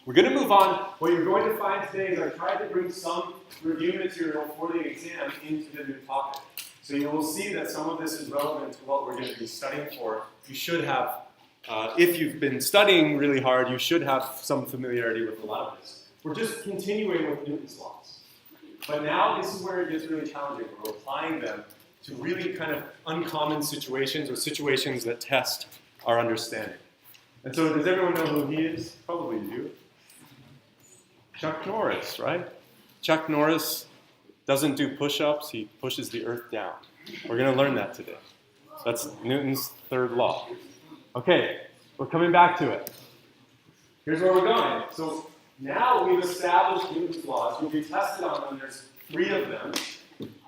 We're going to move on. What you're going to find today is I tried to bring some review material for the exam into the new topic. So you will see that some of this is relevant to what we're going to be studying for. You should have, if you've been studying really hard, you should have some familiarity with a lot of this. We're just continuing with Newton's laws. But now this is where it gets really challenging. We're applying them to really kind of uncommon situations or situations that test our understanding. And so does everyone know who he is? Probably you do. Chuck Norris, right? Chuck Norris doesn't do push-ups, he pushes the earth down. We're going to learn that today. That's Newton's third law. Okay, we're coming back to it. Here's where we're going. So now we've established Newton's laws. We'll be tested on them. There's 3 of them.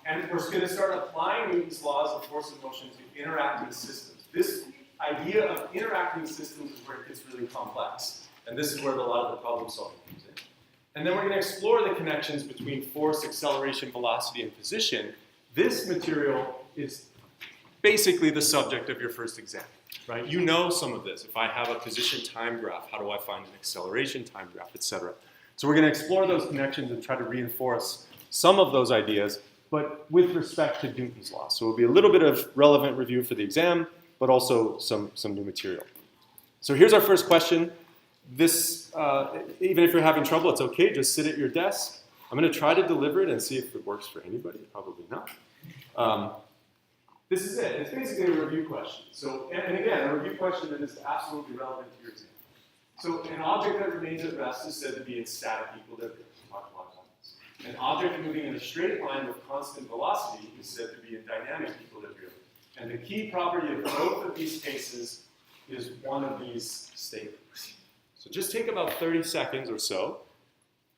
And we're going to start applying Newton's laws of force and motion to interacting systems. This idea of interacting systems is where it gets really complex. And this is where a lot of the problem solving comes in. And then we're going to explore the connections between force, acceleration, velocity, and position. This material is basically the subject of your first exam, right? You know some of this. If I have a position time graph, how do I find an acceleration time graph, etc. So we're going to explore those connections and try to reinforce some of those ideas, but with respect to Newton's law. So it will be a little bit of relevant review for the exam, but also some new material. So here's our first question. This, even if you're having trouble, it's okay. Just sit at your desk. I'm going to try to deliver it and see if it works for anybody. Probably not. This is it. It's basically a review question. So, and again, a review question that is absolutely relevant to your exam. So an object that remains at rest is said to be in static equilibrium. We talked about this. An object moving in a straight line with constant velocity is said to be in dynamic equilibrium. And the key property of both of these cases is one of these statements. So just take about 30 seconds or so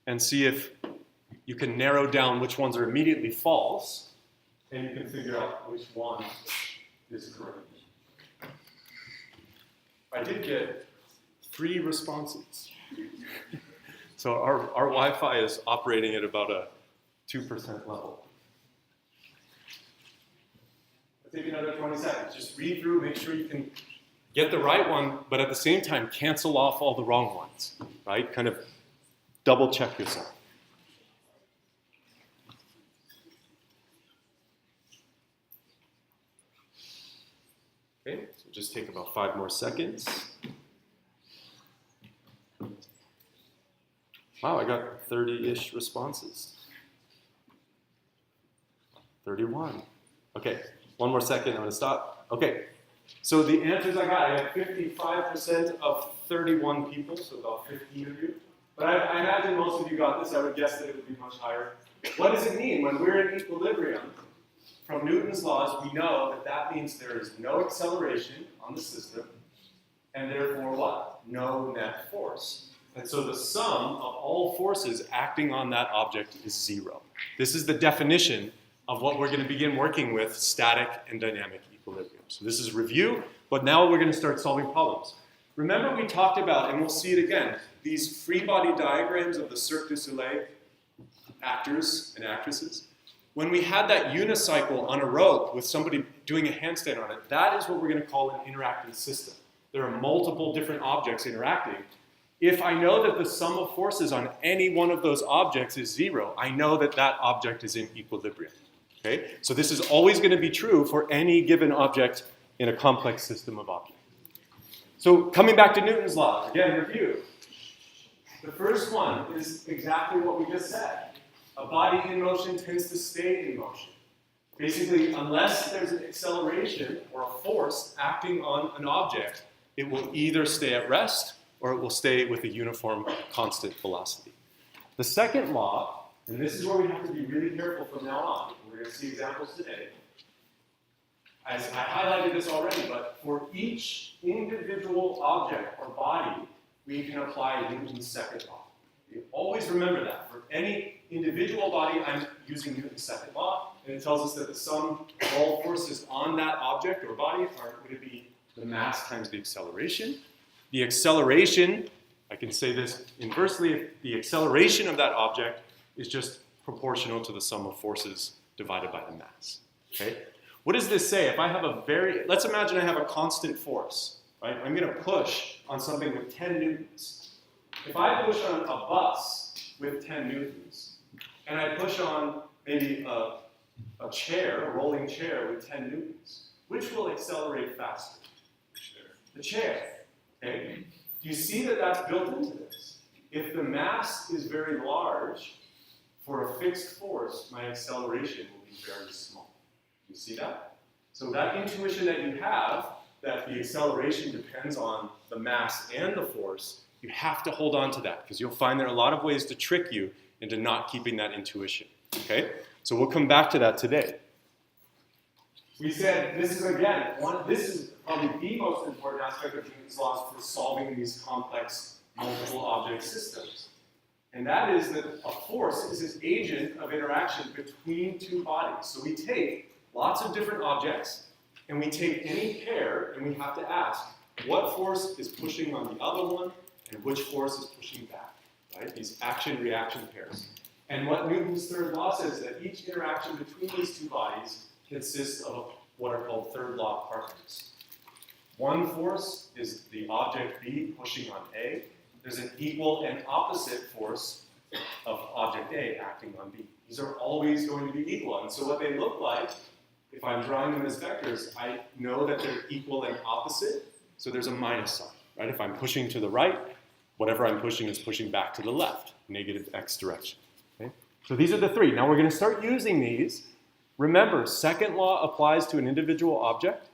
and see if you can narrow down which ones are immediately false, and you can figure out which one is correct. I did get 3 responses. So our Wi-Fi is operating at about a 2% level. Let's take another 20 seconds. Just read through, make sure you can get the right one, but at the same time, cancel off all the wrong ones, right? Kind of double check yourself. Okay, so just take about 5 more seconds. Wow, I got 30-ish responses. 31. Okay, one more second, I'm going to stop. Okay, so the answers I got, I got 55% of 31 people, so about 15 of you. But I imagine most of you got this. I would guess that it would be much higher. What does it mean? When we're in equilibrium, from Newton's laws, we know that that means there is no acceleration on the system, and therefore what? No net force. And so the sum of all forces acting on that object is 0. This is the definition of what we're going to begin working with, static and dynamic equilibrium. So this is review, but now we're going to start solving problems. Remember we talked about, and we'll see it again, these free body diagrams of the Cirque du Soleil actors and actresses. When we had that unicycle on a rope with somebody doing a handstand on it, that is what we're going to call an interacting system. There are multiple different objects interacting. If I know that the sum of forces on any one of those objects is 0, I know that that object is in equilibrium. Okay? So this is always going to be true for any given object in a complex system of objects. So coming back to Newton's laws, again, review. The first one is exactly what we just said. A body in motion tends to stay in motion. Basically, unless there's an acceleration or a force acting on an object, it will either stay at rest or it will stay with a uniform constant velocity. The second law, and this is where we have to be really careful from now on, we're going to see examples today. As I highlighted this already, but for each individual object or body, we can apply Newton's second law. You always remember that. For any individual body, I'm using Newton's second law, and it tells us that the sum of all forces on that object or body are going to be the mass times the acceleration. The acceleration, I can say this inversely, the acceleration of that object is just proportional to the sum of forces divided by the mass. Okay? What does this say? If I have let's imagine I have a constant force, right? I'm going to push on something with 10 newtons. If I push on a bus with 10 newtons, and I push on maybe a chair, a rolling chair with 10 newtons, which will accelerate faster? The chair. Okay? Do you see that that's built into this? If the mass is very large, for a fixed force, my acceleration will be very small. Do you see that? So that intuition that you have, that the acceleration depends on the mass and the force, you have to hold on to that, because you'll find there are a lot of ways to trick you into not keeping that intuition. Okay? So we'll come back to that today. We said this is, again, this is probably the most important aspect of Newton's laws for solving these complex multiple object systems. And that is that a force is this agent of interaction between two bodies. So we take lots of different objects, and we take any pair, and we have to ask, what force is pushing on the other one, and which force is pushing back, right? These action-reaction pairs. And what Newton's third law says is that each interaction between these two bodies consists of what are called third law partners. One force is the object B pushing on A. There's an equal and opposite force of object A acting on B. These are always going to be equal. And so what they look like, if I'm drawing them as vectors, I know that they're equal and opposite. So there's a minus sign, right? If I'm pushing to the right, whatever I'm pushing is pushing back to the left, negative x direction. Okay? So these are the three. Now we're going to start using these. Remember, second law applies to an individual object.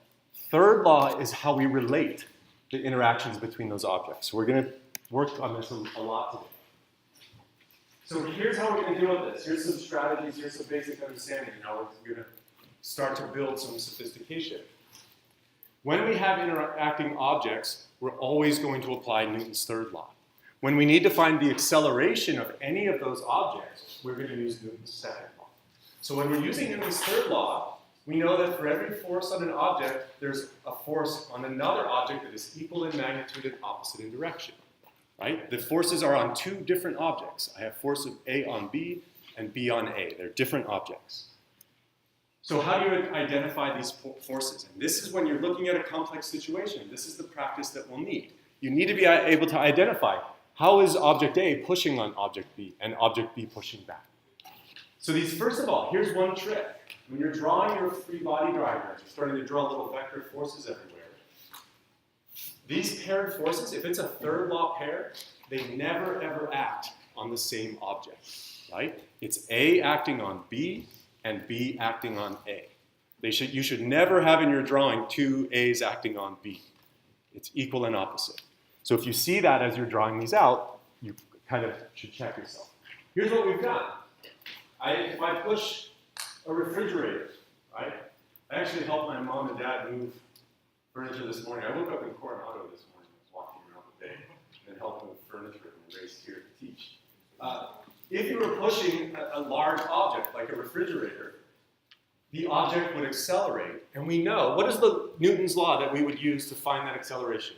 Third law is how we relate the interactions between those objects. So we're going to work on this a lot today. So here's how we're going to deal with this. Here's some strategies, here's some basic understanding. Now we're going to start to build some sophistication. When we have interacting objects, we're always going to apply Newton's third law. When we need to find the acceleration of any of those objects, we're going to use Newton's second law. So when we're using Newton's third law, we know that for every force on an object, there's a force on another object that is equal in magnitude and opposite in direction. Right? The forces are on two different objects. I have force of A on B and B on A. They're different objects. So how do you identify these forces? And this is when you're looking at a complex situation. This is the practice that we'll need. You need to be able to identify how is object A pushing on object B and object B pushing back. So these, first of all, here's one trick. When you're drawing your free body diagrams, you're starting to draw little vector forces everywhere. These paired forces, if it's a third law pair, they never ever act on the same object, right? It's A acting on B and B acting on A. You should never have in your drawing two A's acting on B. It's equal and opposite. So if you see that as you're drawing these out, you kind of should check yourself. Here's what we've done. If I push a refrigerator, right? I actually helped my mom and dad move furniture this morning. I woke up in Coronado this morning. I was walking around the bay and helped move furniture and raced here to teach. If you were pushing a large object like a refrigerator, the object would accelerate. And we know, what is the Newton's law that we would use to find that acceleration?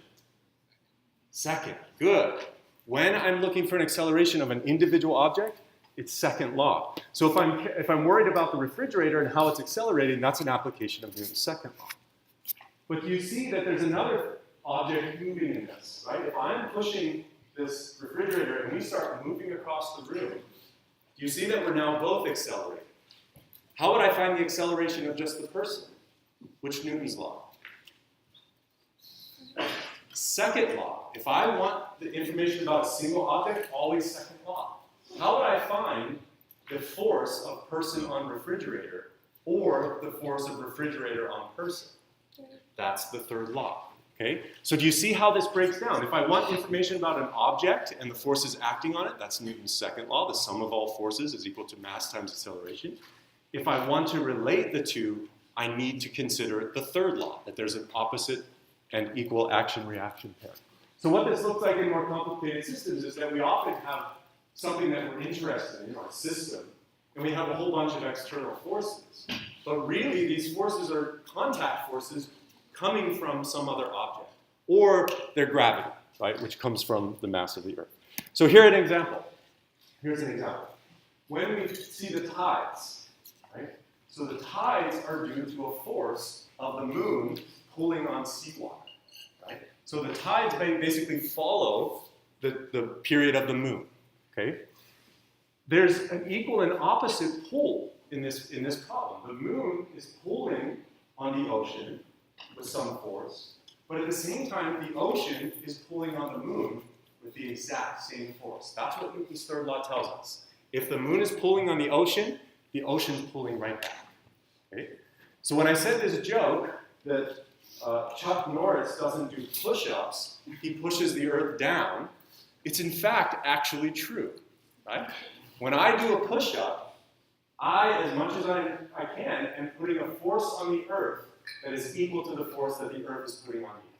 Second. Good. When I'm looking for an acceleration of an individual object, it's second law. So if I'm worried about the refrigerator and how it's accelerating, that's an application of Newton's second law. But you see that there's another object moving in this, right? If I'm pushing this refrigerator and we start moving across the room, you see that we're now both accelerating. How would I find the acceleration of just the person? Which Newton's law? Second law. If I want the information about a single object, always second law. How would I find the force of person on refrigerator or the force of refrigerator on person? That's the third law. Okay? So do you see how this breaks down? If I want information about an object and the forces acting on it, that's Newton's second law. The sum of all forces is equal to mass times acceleration. If I want to relate the two, I need to consider the third law, that there's an opposite and equal action-reaction pair. So what this looks like in more complicated systems is that we often have something that we're interested in, our system, and we have a whole bunch of external forces. But really, these forces are contact forces coming from some other object, or their gravity, right, which comes from the mass of the Earth. So here's an example. When we see the tides, right, so the tides are due to a force of the moon pulling on seawater, right? So the tides basically follow the period of the moon, okay? There's an equal and opposite pull in this problem. The moon is pulling on the ocean with some force, but at the same time, the ocean is pulling on the moon with the exact same force. That's what Newton's third law tells us. If the moon is pulling on the ocean's pulling right back. Okay? So when I said this joke that Chuck Norris doesn't do push-ups, he pushes the earth down, it's in fact actually true, right? When I do a push-up, I, as much as I can, am putting a force on the earth that is equal to the force that the earth is putting on me.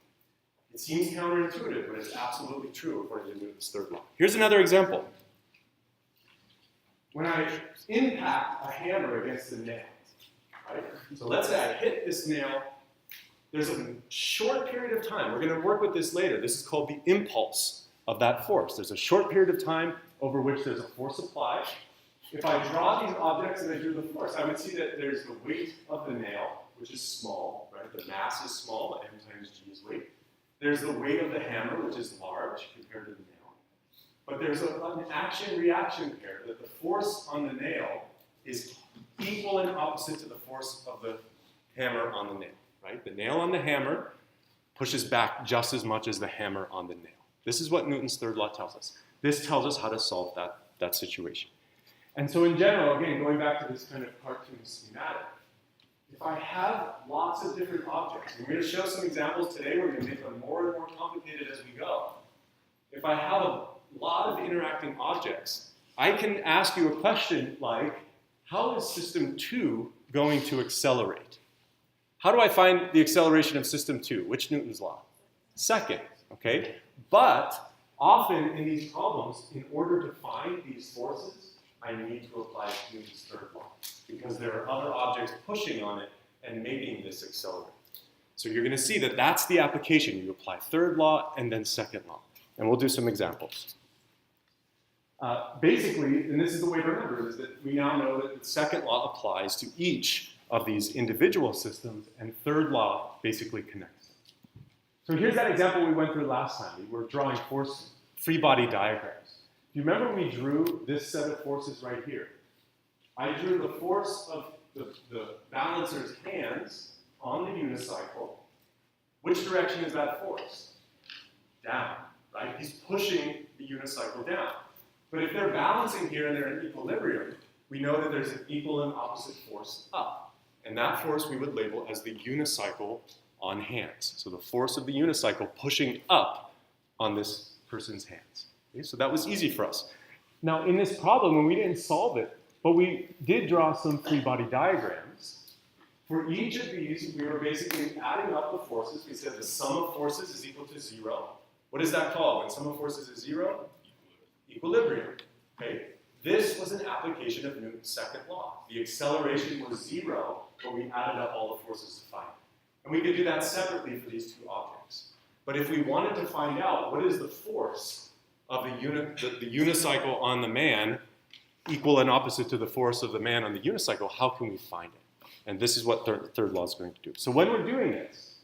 It seems counterintuitive, but it's absolutely true according to Newton's third law. Here's another example. When I impact a hammer against a nail, right? So let's say I hit this nail. There's a short period of time. We're going to work with this later. This is called the impulse of that force. There's a short period of time over which there's a force applied. If I draw these objects and I do the force, I would see that there's the weight of the nail, which is small, right? The mass is small, m times g is weight. There's the weight of the hammer, which is large compared to the nail. But there's an action-reaction pair that the force on the nail is equal and opposite to the force of the hammer on the nail, right? The nail on the hammer pushes back just as much as the hammer on the nail. This is what Newton's third law tells us. This tells us how to solve that situation. And so in general, again, going back to this kind of cartoon schematic, if I have lots of different objects, and we're going to show some examples today, we're going to make them more and more complicated as we go. If I have a lot of interacting objects, I can ask you a question like, how is system 2 going to accelerate? How do I find the acceleration of system 2? Which Newton's law? Second, okay? But often in these problems, in order to find these forces, I need to apply Newton's third law because there are other objects pushing on it and making this accelerate. So you're going to see that that's the application. You apply third law and then second law. And we'll do some examples. Basically, and this is the way to remember it, is that we now know that the second law applies to each of these individual systems, and third law basically connects them. So here's that example we went through last time. We were drawing free body diagrams. Do you remember we drew this set of forces right here? I drew the force of the balancer's hands on the unicycle. Which direction is that force? Down, right? He's pushing the unicycle down. But if they're balancing here and they're in equilibrium, we know that there's an equal and opposite force up. And that force we would label as the unicycle on hands. So the force of the unicycle pushing up on this person's hands. Okay, so that was easy for us. Now in this problem, when we didn't solve it, but we did draw some free body diagrams. For each of these, we were basically adding up the forces. We said the sum of forces is equal to 0. What is that called? When sum of forces is 0? Equilibrium. Okay? This was an application of Newton's second law. The acceleration was 0, but we added up all the forces to find it. And we could do that separately for these two objects. But if we wanted to find out what is the force of the unicycle on the man equal and opposite to the force of the man on the unicycle, how can we find it? And this is what third law is going to do. So when we're doing this,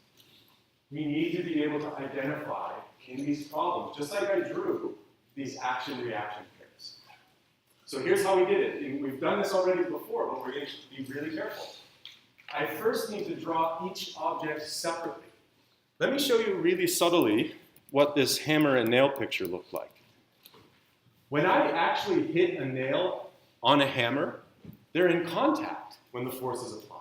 we need to be able to identify in these problems, just like I drew, these action-reaction pairs. So here's how we did it. And we've done this already before, but we're going to be really careful. I first need to draw each object separately. Let me show you really subtly what this hammer and nail picture looked like. When I actually hit a nail on a hammer, they're in contact when the force is applied.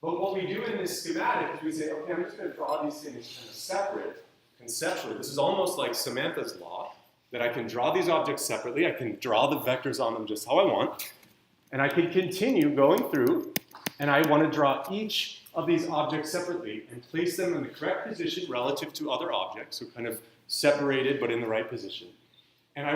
But what we do in this schematic is we say, okay, I'm just going to draw these things kind of separate conceptually. This is almost like Samantha's law, that I can draw these objects separately, I can draw the vectors on them just how I want, and I can continue going through, and I want to draw each of these objects separately and place them in the correct position relative to other objects, so kind of separated but in the right position. And I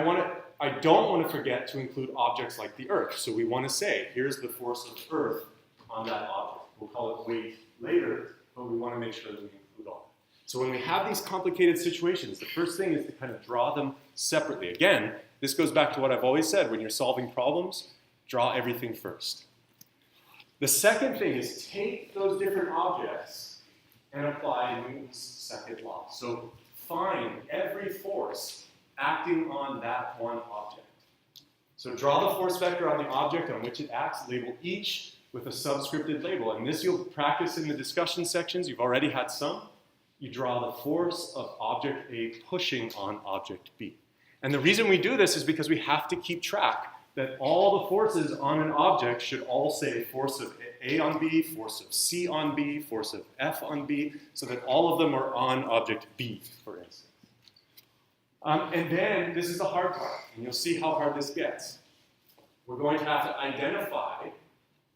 don't want to forget to include objects like the Earth. So we want to say, here's the force of Earth on that object. We'll call it weight later, but we want to make sure that we include all. So when we have these complicated situations, the first thing is to kind of draw them separately. Again, this goes back to what I've always said, when you're solving problems, draw everything first. The second thing is take those different objects and apply Newton's second law. So find every force acting on that one object. So draw the force vector on the object on which it acts, label each with a subscripted label. And this you'll practice in the discussion sections. You've already had some. You draw the force of object A pushing on object B. And the reason we do this is because we have to keep track that all the forces on an object should all say force of A on B, force of C on B, force of F on B, so that all of them are on object B, for instance. And then, this is the hard part, and you'll see how hard this gets. We're going to have to identify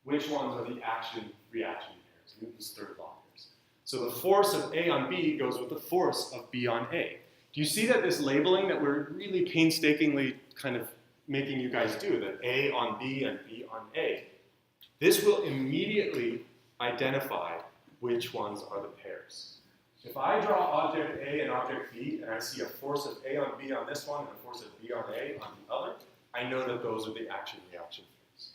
which ones are the action-reaction pairs, Newton's third law pairs. So the force of A on B goes with the force of B on A. Do you see that this labeling that we're really painstakingly kind of making you guys do, that A on B and B on A, this will immediately identify which ones are the pairs. If I draw object A and object B, and I see a force of A on B on this one and a force of B on A on the other, I know that those are the action-reaction pairs.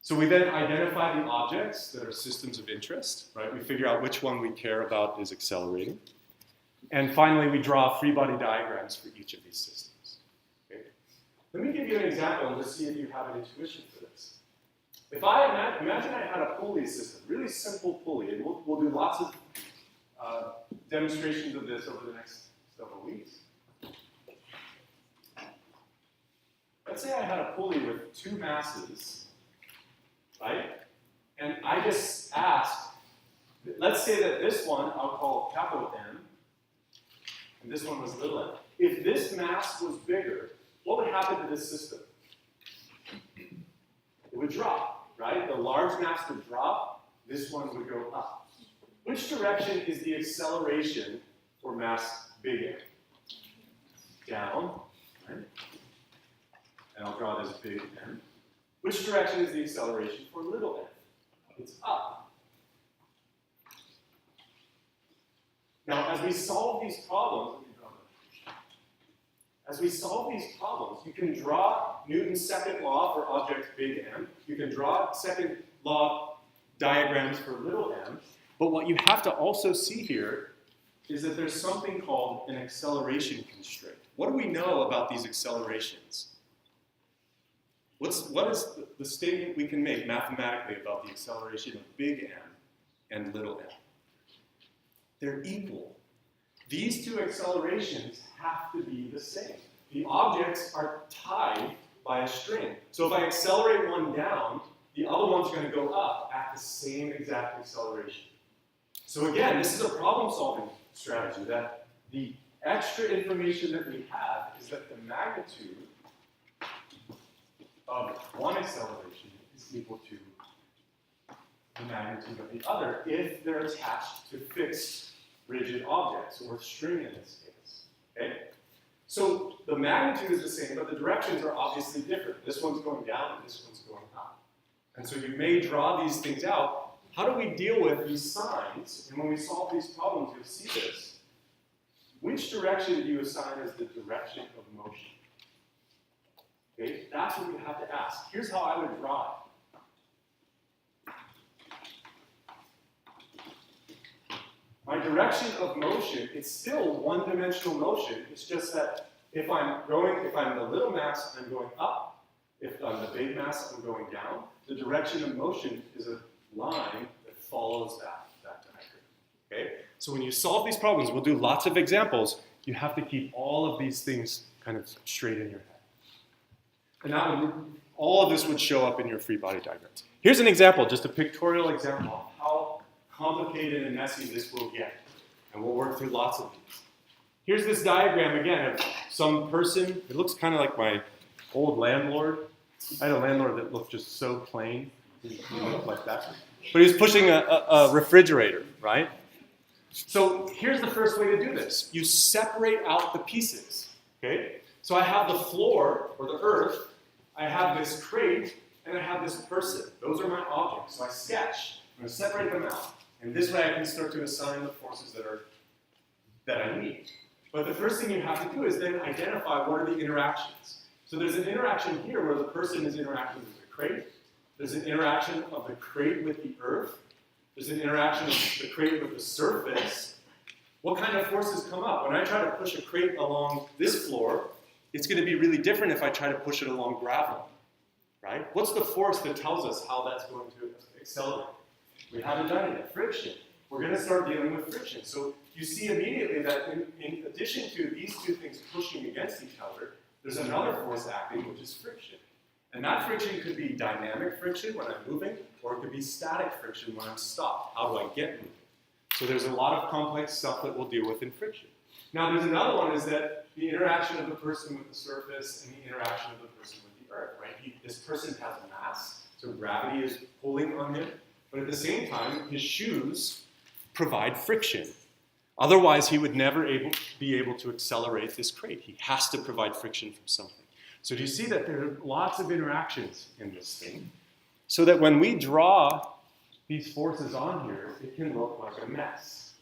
So we then identify the objects that are systems of interest, right? We figure out which one we care about is accelerating. And finally, we draw free body diagrams for each of these systems. Okay? Let me give you an example and just see if you have an intuition for this. If I imagine I had a pulley system, really simple pulley, and we'll do lots of demonstrations of this over the next several weeks. Let's say I had a pulley with two masses, right? And I just asked, let's say that this one I'll call capital M, and this one was little m. If this mass was bigger, what would happen to this system? It would drop, right? The large mass would drop, this one would go up. Which direction is the acceleration for mass big M? Down, right? And I'll draw this big M. Which direction is the acceleration for little m? It's up. Now, as we solve these problems, you can draw Newton's second law for object big M. You can draw second law diagrams for little m. But what you have to also see here is that there's something called an acceleration constraint. What do we know about these accelerations? What is the statement we can make mathematically about the acceleration of big M and little m? They're equal. These two accelerations have to be the same. The objects are tied by a string. So if I accelerate one down, the other one's going to go up at the same exact acceleration. So again, this is a problem-solving strategy, that the extra information that we have is that the magnitude of one acceleration is equal to the magnitude of the other if they're attached to fixed rigid objects, or string in this case. Okay? So the magnitude is the same, but the directions are obviously different. This one's going down and this one's going up. And so you may draw these things out. How do we deal with these signs? And when we solve these problems, you'll see this. Which direction do you assign as the direction of motion? Okay, that's what you have to ask. Here's how I would draw it. My direction of motion, it's still one-dimensional motion. It's just that if I'm the little mass, I'm going up. If I'm the big mass, I'm going down. The direction of motion is a line that follows that diagram. Okay? So when you solve these problems, we'll do lots of examples. You have to keep all of these things kind of straight in your head. And all of this would show up in your free body diagrams. Here's an example, just a pictorial example of how complicated and messy this will get. And we'll work through lots of these. Here's this diagram again of some person. It looks kind of like my old landlord. I had a landlord that looked just so plain. He looked like that. But he was pushing a refrigerator, right? So here's the first way to do this. You separate out the pieces, okay? So I have the floor, or the earth, I have this crate, and I have this person. Those are my objects. So I sketch. I'm going to separate them out. And this way I can start to assign the forces that I need. But the first thing you have to do is then identify what are the interactions. So there's an interaction here where the person is interacting with the crate. There's an interaction of the crate with the earth. There's an interaction of the crate with the surface. What kind of forces come up? When I try to push a crate along this floor, it's going to be really different if I try to push it along gravel, right? What's the force that tells us how that's going to accelerate? We haven't done it yet. Friction. We're going to start dealing with friction. So you see immediately that in addition to these two things pushing against each other, there's another force acting, which is friction. And that friction could be dynamic friction when I'm moving, or it could be static friction when I'm stopped. How do I get moving? So there's a lot of complex stuff that we'll deal with in friction. Now there's another one, is that the interaction of the person with the surface and the interaction of the person with the earth, right? This person has mass, so gravity is pulling on him, but at the same time, his shoes provide friction. Otherwise, he would never be able to accelerate this crate. He has to provide friction from something. So do you see that there are lots of interactions in this thing? So that when we draw these forces on here, it can look like a mess.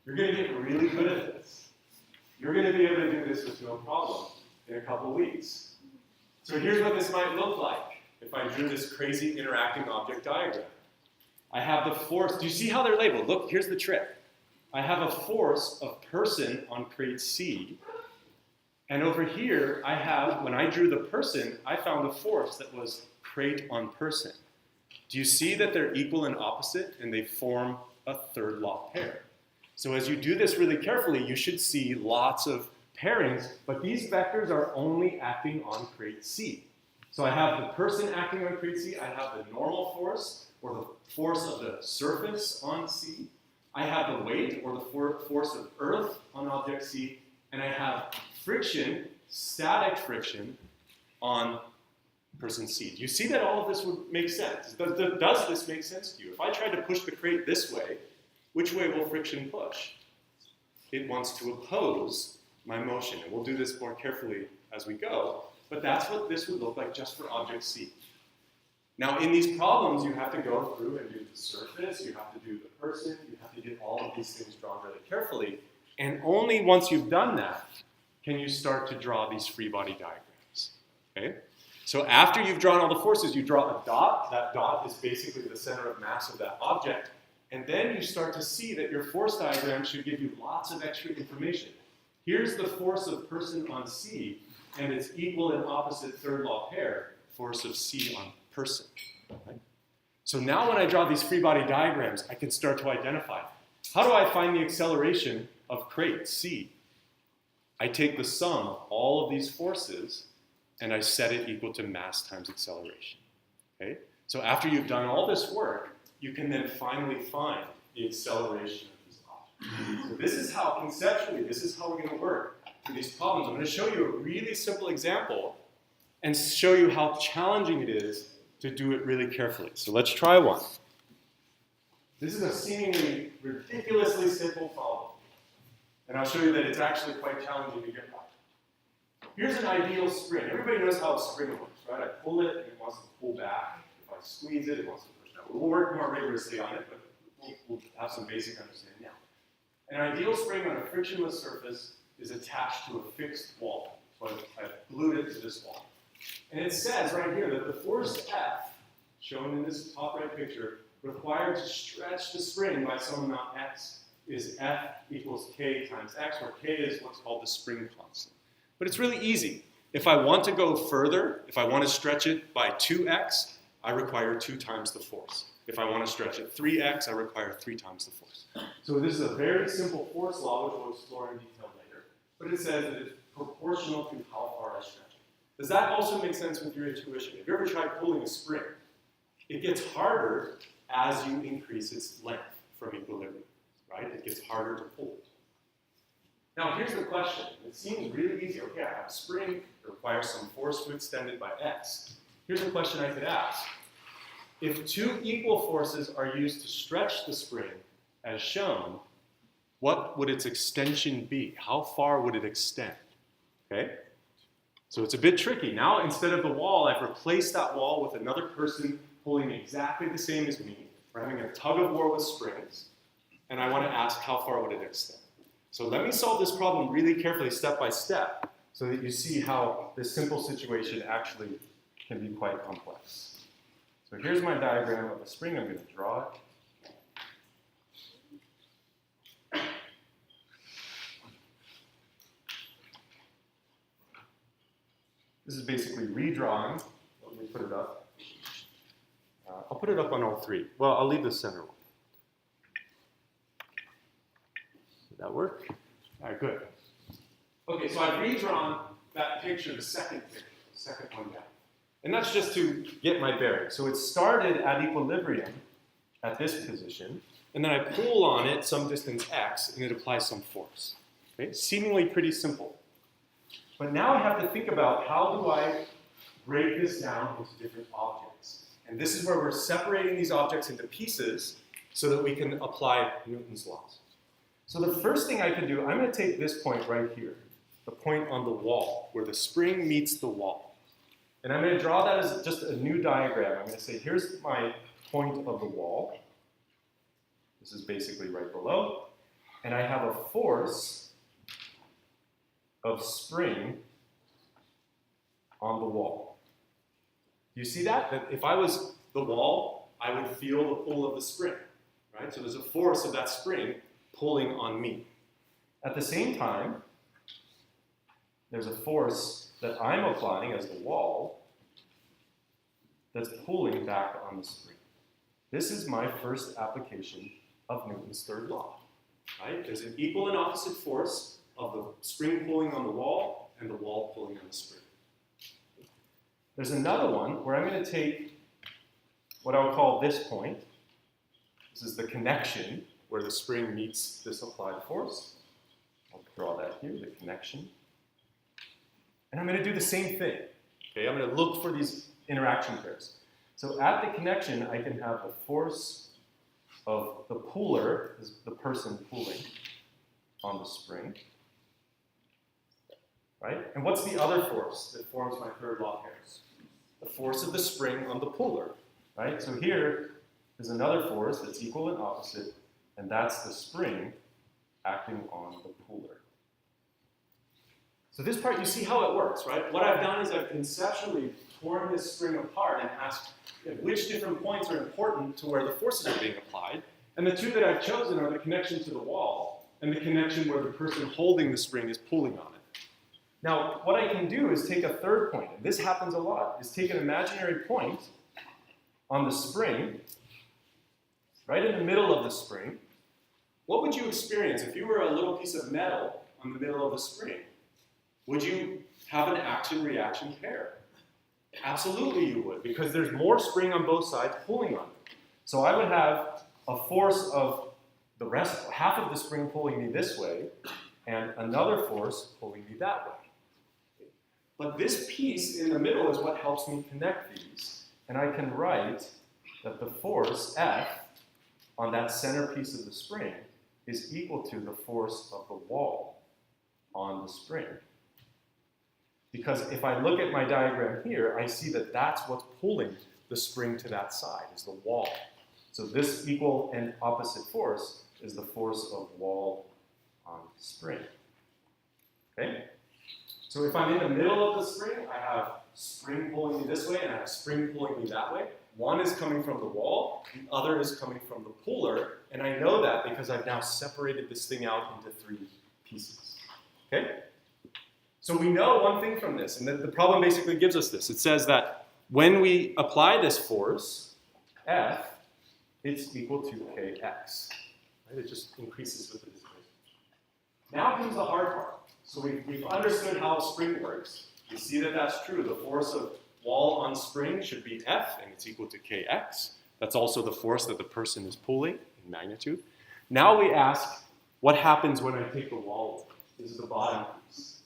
You're going to get really good at this. You're going to be able to do this with no problem in a couple weeks. So here's what this might look like if I drew this crazy interacting object diagram. I have the force. Do you see how they're labeled? Look, here's the trick. I have a force of person on crate C. And over here, I have, when I drew the person, I found a force that was crate on person. Do you see that they're equal and opposite, and they form a third law pair? So as you do this really carefully, you should see lots of pairings, but these vectors are only acting on crate C. So I have the person acting on crate C, I have the normal force, or the force of the surface on C, I have the weight, or the force of Earth on object C, and I have friction, static friction, on person C. Do you see that all of this would make sense? Does this make sense to you? If I tried to push the crate this way, which way will friction push? It wants to oppose my motion, and we'll do this more carefully as we go, but that's what this would look like just for object C. Now, in these problems, you have to go through and do the surface, you have to do the person, you have to get all of these things drawn really carefully, and only once you've done that can you start to draw these free body diagrams, okay? So after you've drawn all the forces, you draw a dot. That dot is basically the center of mass of that object, and then you start to see that your force diagram should give you lots of extra information. Here's the force of person on C, and its equal and opposite third law pair, force of C on person. Right? So now when I draw these free body diagrams, I can start to identify. How do I find the acceleration of crate C? I take the sum of all of these forces and I set it equal to mass times acceleration. Okay? So after you've done all this work, you can then finally find the acceleration of these objects. So this is how, conceptually, this is how we're going to work through these problems. I'm going to show you a really simple example and show you how challenging it is to do it really carefully. So let's try one. This is a seemingly ridiculously simple problem. And I'll show you that it's actually quite challenging to get right. Here's an ideal spring. Everybody knows how a spring works, right? I pull it and it wants to pull back. If I squeeze it, it wants to push down. We'll work more rigorously on it, but we'll have some basic understanding now. An ideal spring on a frictionless surface is attached to a fixed wall. So I've glued it to this wall. And it says right here that the force F, shown in this top right picture, required to stretch the spring by some amount x is F equals K times x, where K is what's called the spring constant. But it's really easy. If I want to go further, if I want to stretch it by 2x, I require 2 times the force. If I want to stretch it 3x, I require 3 times the force. So this is a very simple force law, which we'll explore in detail later. But it says that it's proportional to how far I stretch it. Does that also make sense with your intuition? Have you ever tried pulling a spring? It gets harder as you increase its length from equilibrium, right? It gets harder to pull it. Now here's the question. It seems really easy. Okay, I have a spring, it requires some force to extend it by x. Here's a question I could ask. If 2 equal forces are used to stretch the spring, as shown, what would its extension be? How far would it extend? Okay? So it's a bit tricky. Now, instead of the wall, I've replaced that wall with another person pulling exactly the same as me. We're having a tug of war with springs, and I want to ask how far would it extend. So let me solve this problem really carefully, step by step, so that you see how this simple situation actually can be quite complex. So here's my diagram of a spring. I'm going to draw it. This is basically redrawing. Let me put it up. I'll put it up on all three. Well, I'll leave the center one. Did that work? All right, good. Okay, so I've redrawn that picture, the second one down. And that's just to get my bearing. So it started at equilibrium at this position, and then I pull on it some distance x, and it applies some force. Okay? Seemingly pretty simple. But now I have to think about how do I break this down into different objects. And this is where we're separating these objects into pieces so that we can apply Newton's laws. So the first thing I can do, I'm going to take this point right here, the point on the wall, where the spring meets the wall. And I'm going to draw that as just a new diagram. I'm going to say, here's my point of the wall. This is basically right below. And I have a force of spring on the wall. Do you see that? That if I was the wall, I would feel the pull of the spring, right? So there's a force of that spring pulling on me. At the same time, there's a force that I'm applying as the wall that's pulling back on the spring. This is my first application of Newton's third law, right? There's an equal and opposite force of the spring pulling on the wall and the wall pulling on the spring. There's another one where I'm going to take what I'll call this point. This is the connection where the spring meets this applied force. I'll draw that here, the connection. And I'm going to do the same thing. Okay, I'm going to look for these interaction pairs. So at the connection, I can have the force of the puller, is the person pulling on the spring. Right? And what's the other force that forms my third law pairs? The force of the spring on the puller. Right? So here is another force that's equal and opposite, and that's the spring acting on the puller. So this part, you see how it works, right? What I've done is I've conceptually torn this spring apart and asked which different points are important to where the forces are being applied. And the two that I've chosen are the connection to the wall and the connection where the person holding the spring is pulling on it. Now, what I can do is take a third point, and this happens a lot, is take an imaginary point on the spring, right in the middle of the spring. What would you experience if you were a little piece of metal on the middle of the spring? Would you have an action-reaction pair? Absolutely you would, because there's more spring on both sides pulling on it. So I would have a force of the rest, half of the spring pulling me this way, and another force pulling me that way. But this piece in the middle is what helps me connect these. And I can write that the force F on that center piece of the spring is equal to the force of the wall on the spring. Because if I look at my diagram here, I see that that's what's pulling the spring to that side, is the wall. So this equal and opposite force is the force of wall on spring. Okay? So if I'm in the middle of the spring, I have spring pulling me this way and I have spring pulling me that way. One is coming from the wall, the other is coming from the puller, and I know that because I've now separated this thing out into three pieces. Okay? So we know one thing from this, and the problem basically gives us this. It says that when we apply this force, F, it's equal to kx. Right? It just increases with the displacement. Now comes the hard part. So we've understood how a spring works. You see that that's true. The force of wall on spring should be F, and it's equal to kx. That's also the force that the person is pulling in magnitude. Now we ask, what happens when I take the wall away? This is the bottom piece.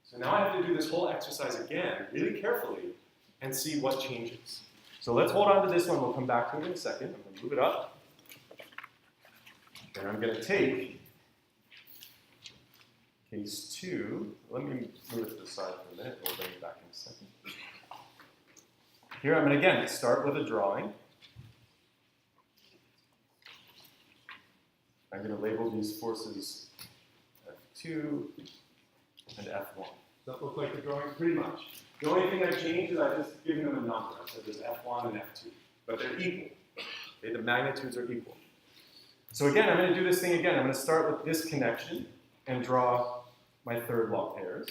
So now I have to do this whole exercise again, really carefully, and see what changes. So let's hold on to this one. We'll come back to it in a second. I'm going to move it up. And I'm going to take case 2. Let me move it to the side for a minute. We'll bring it back in a second. Here I'm going to, again, start with a drawing. I'm going to label these forces F2 and F1. Does that look like the drawing? Pretty much. The only thing I've changed is I've just given them a number. I said there's F1 and F2. But they're equal. Okay, the magnitudes are equal. So again, I'm going to do this thing again. I'm going to start with this connection and draw my third law pairs.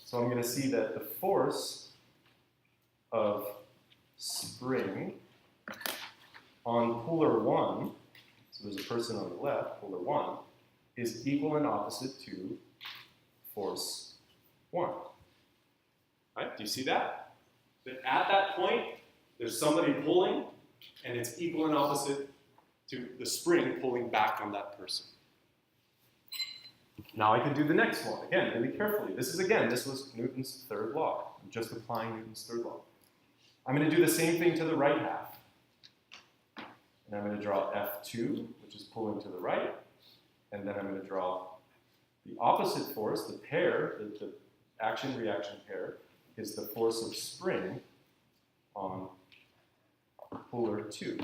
So I'm going to see that the force of spring on puller 1, so there's a person on the left, puller 1, is equal and opposite to force 1. Right? Do you see that? That at that point, there's somebody pulling, and it's equal and opposite to the spring pulling back on that person. Now I can do the next one, again, really carefully. This was Newton's third law. I'm just applying Newton's third law. I'm going to do the same thing to the right half. And I'm going to draw F2, which is pulling to the right. And then I'm going to draw the opposite force, the pair, the action-reaction pair, is the force of spring on puller 2.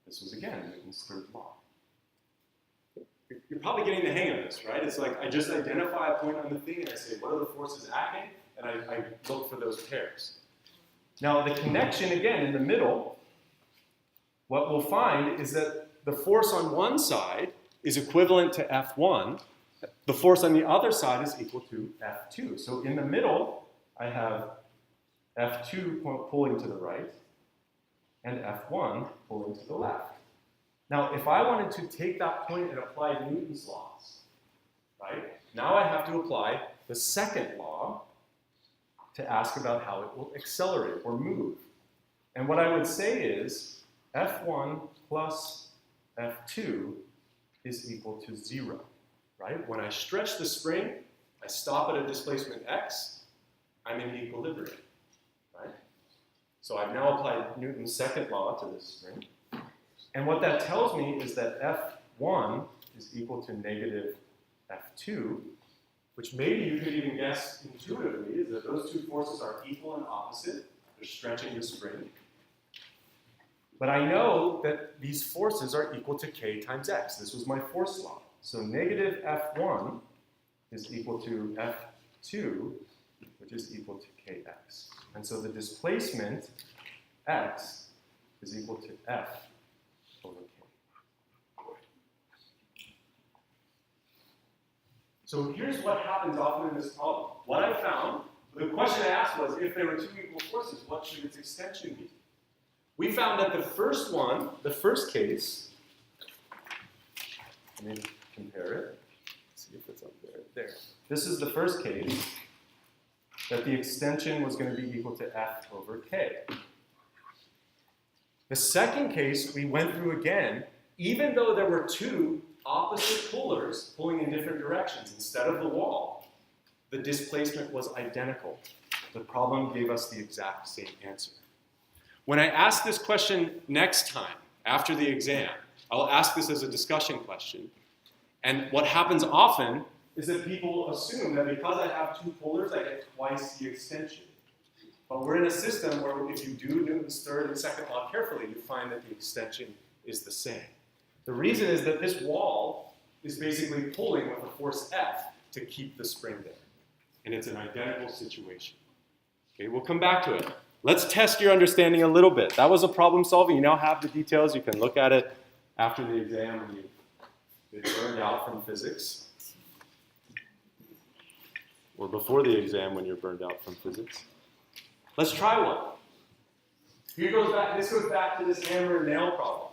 This was, again, Newton's third law. You're probably getting the hang of this, right? It's like I just identify a point on the thing and I say, what are the forces acting? And I look for those pairs. Now, the connection, again, in the middle, what we'll find is that the force on one side is equivalent to F1. The force on the other side is equal to F2. So in the middle, I have F2 pulling to the right and F1 pulling to the left. Now, if I wanted to take that point and apply Newton's laws, right, now I have to apply the second law to ask about how it will accelerate or move. And what I would say is F1 plus F2 is equal to 0, right? When I stretch the spring, I stop at a displacement x, I'm in equilibrium, right? So I've now applied Newton's second law to this spring. And what that tells me is that F1 is equal to negative F2, which maybe you could even guess intuitively is that those two forces are equal and opposite. They're stretching the spring. But I know that these forces are equal to k times x. This was my force law. So negative F1 is equal to F2, which is equal to kx. And so the displacement x is equal to F over k. So here's what happens often in this problem. What I found, the question I asked was, if there were two equal forces, what should its extension be? We found that the first one, the first case, let me compare it, see if it's up there. There. This is the first case, that the extension was going to be equal to F over K. The second case we went through again, even though there were two opposite pullers pulling in different directions instead of the wall, the displacement was identical. The problem gave us the exact same answer. When I ask this question next time, after the exam, I'll ask this as a discussion question. And what happens often is that people assume that because I have two pullers, I get twice the extension. But we're in a system where if you do Newton's third and second law carefully, you find that the extension is the same. The reason is that this wall is basically pulling with a force F to keep the spring there. And it's an identical situation. Okay, we'll come back to it. Let's test your understanding a little bit. That was a problem solving. You now have the details. You can look at it after the exam when you've been burned out from physics. Or before the exam when you're burned out from physics. Let's try one. This goes back to this hammer and nail problem.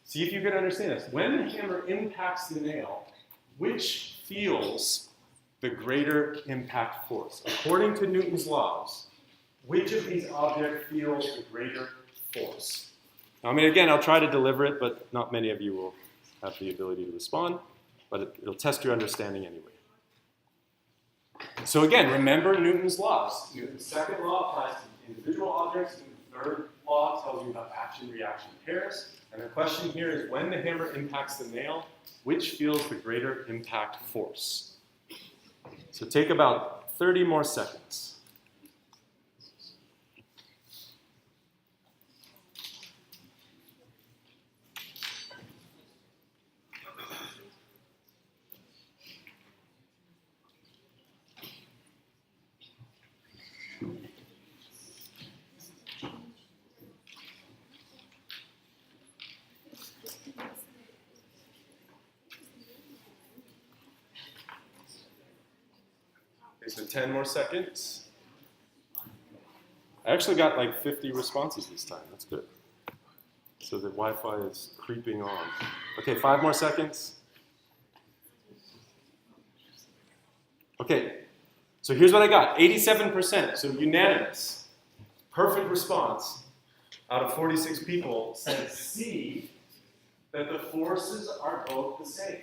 See if you can understand this. When the hammer impacts the nail, which feels the greater impact force? According to Newton's laws, which of these objects feels the greater force? Now, again, I'll try to deliver it, but not many of you will have the ability to respond, but it'll test your understanding anyway. So again, remember Newton's laws. Newton's second law applies to individual objects, and the third law tells you about action-reaction pairs. And the question here is, when the hammer impacts the nail, which feels the greater impact force? So take about 30 more seconds. Okay, so 10 more seconds. I actually got like 50 responses this time. That's good. So the Wi-Fi is creeping on. Okay, 5 more seconds. Okay, so here's what I got. 87%, so unanimous. Perfect response out of 46 people said C, that the forces are both the same.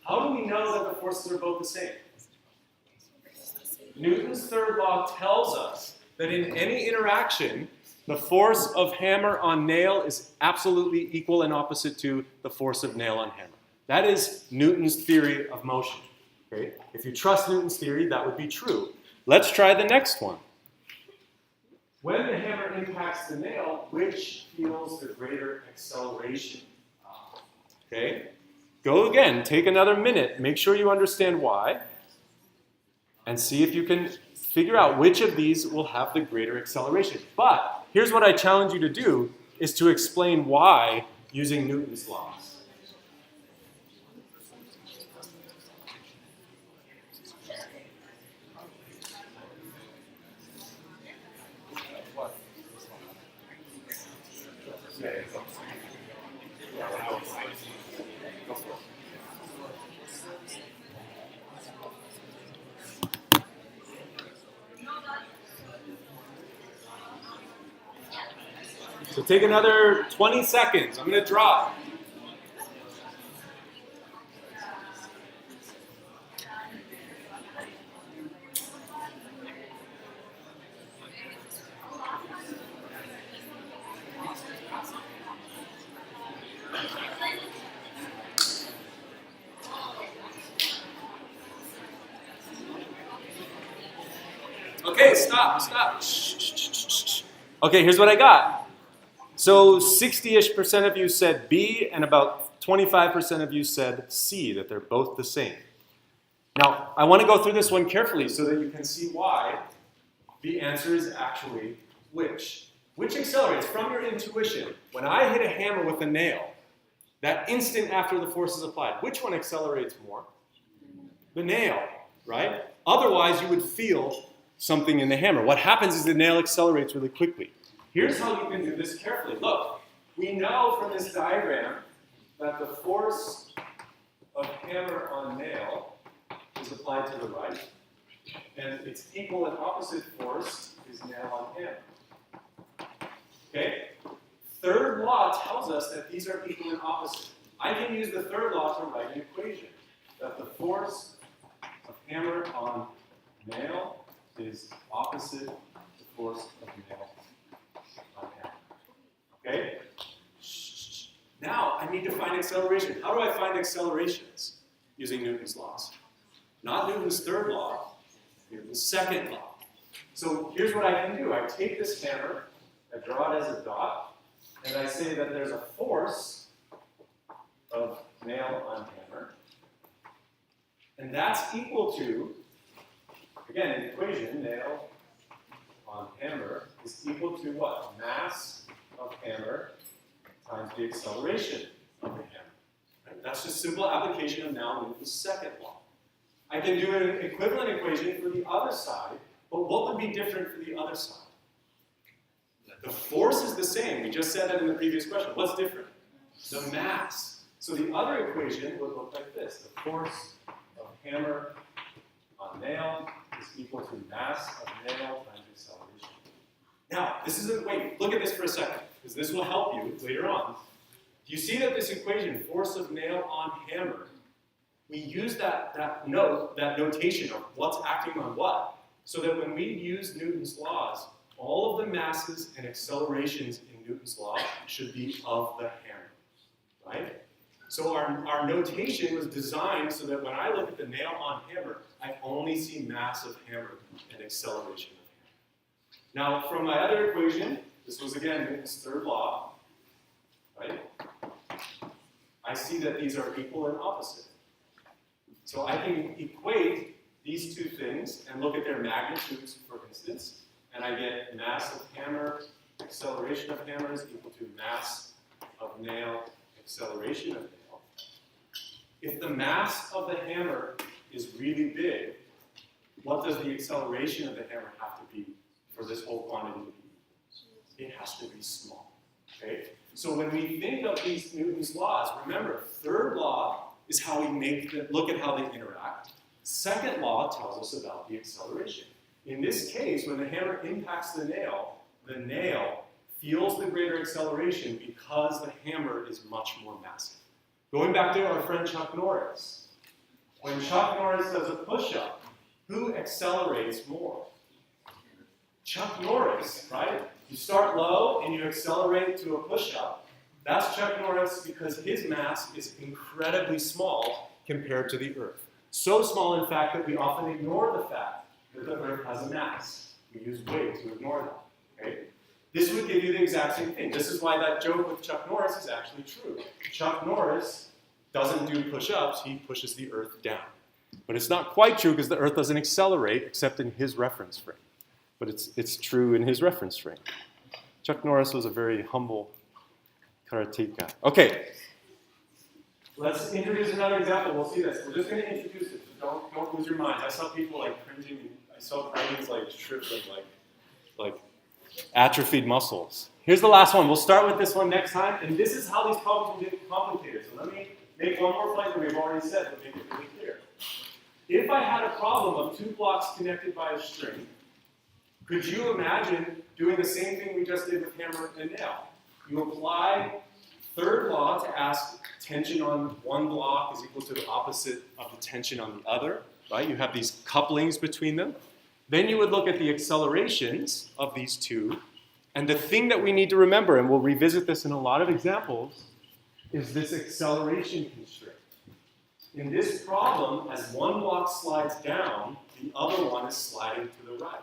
How do we know that the forces are both the same? Newton's third law tells us that in any interaction, the force of hammer on nail is absolutely equal and opposite to the force of nail on hammer. That is Newton's theory of motion. Okay? If you trust Newton's theory, that would be true. Let's try the next one. When the hammer impacts the nail, which feels the greater acceleration? Okay? Go again. Take another minute. Make sure you understand why. And see if you can figure out which of these will have the greater acceleration. But here's what I challenge you to do, is to explain why using Newton's laws. So take another 20 seconds. I'm going to draw. Okay, stop. Shh. Okay, here's what I got. So 60-ish% of you said B, and about 25% of you said C, that they're both the same. Now, I want to go through this one carefully so that you can see why the answer is actually which. Which accelerates from your intuition. When I hit a hammer with a nail, that instant after the force is applied, which one accelerates more? The nail, right? Otherwise, you would feel something in the hammer. What happens is the nail accelerates really quickly. Here's how you can do this carefully. Look, we know from this diagram that the force of hammer on nail is applied to the right, and its equal and opposite force is nail on hammer. Okay? Third law tells us that these are equal and opposite. I can use the third law to write an equation, that the force of hammer on nail is opposite the force of nail on hammer. Okay? Now I need to find acceleration. How do I find accelerations? Using Newton's laws. Not Newton's third law, Newton's second law. So here's what I can do. I take this hammer, I draw it as a dot, and I say that there's a force of nail on hammer, and that's equal to, again, an equation, nail on hammer is equal to what? Mass of hammer times the acceleration of the hammer. Right? That's just simple application of now Newton's second law. I can do an equivalent equation for the other side, but what would be different for the other side? The force is the same. We just said that in the previous question. What's different? The mass. So the other equation would look like this. The force of hammer on nail is equal to mass of nail times acceleration. Now, this isn't, wait, look at this for a second, because this will help you later on. Do you see that this equation, force of nail on hammer, we use that notation of what's acting on what, so that when we use Newton's laws, all of the masses and accelerations in Newton's law should be of the hammer, right? So our notation was designed so that when I look at the nail on hammer, I only see mass of hammer and acceleration of hammer. Now, from my other equation, this was again Newton's third law, right? I see that these are equal and opposite. So I can equate these two things and look at their magnitudes, for instance, and I get mass of hammer, acceleration of hammer is equal to mass of nail, acceleration of nail. If the mass of the hammer is really big, what does the acceleration of the hammer have to be for this whole quantity to be has to be small. Okay? So when we think of these Newton's laws, remember, third law is how we look at how they interact. Second law tells us about the acceleration. In this case, when the hammer impacts the nail feels the greater acceleration because the hammer is much more massive. Going back to our friend Chuck Norris. When Chuck Norris does a push-up, who accelerates more? Chuck Norris, right? You start low and you accelerate to a push-up. That's Chuck Norris because his mass is incredibly small compared to the Earth. So small, in fact, that we often ignore the fact that the Earth has a mass. We use weight to ignore that. Okay? This would give you the exact same thing. This is why that joke with Chuck Norris is actually true. Chuck Norris doesn't do push-ups, he pushes the Earth down. But it's not quite true because the Earth doesn't accelerate except in his reference frame. But it's true in his reference frame. Chuck Norris was a very humble karateka. Okay, let's introduce another example. We'll see this. We're just going to introduce it. So don't lose your mind. I saw people like cringing. I saw brains like tripling, like atrophied muscles. Here's the last one. We'll start with this one next time. And this is how these problems get complicated. So let me make one more point that we've already said to make it really clear. If I had a problem of two blocks connected by a string, could you imagine doing the same thing we just did with hammer and nail? You apply third law to ask tension on one block is equal to the opposite of the tension on the other, right? You have these couplings between them. Then you would look at the accelerations of these two. And the thing that we need to remember, and we'll revisit this in a lot of examples, is this acceleration constraint. In this problem, as one block slides down, the other one is sliding to the right.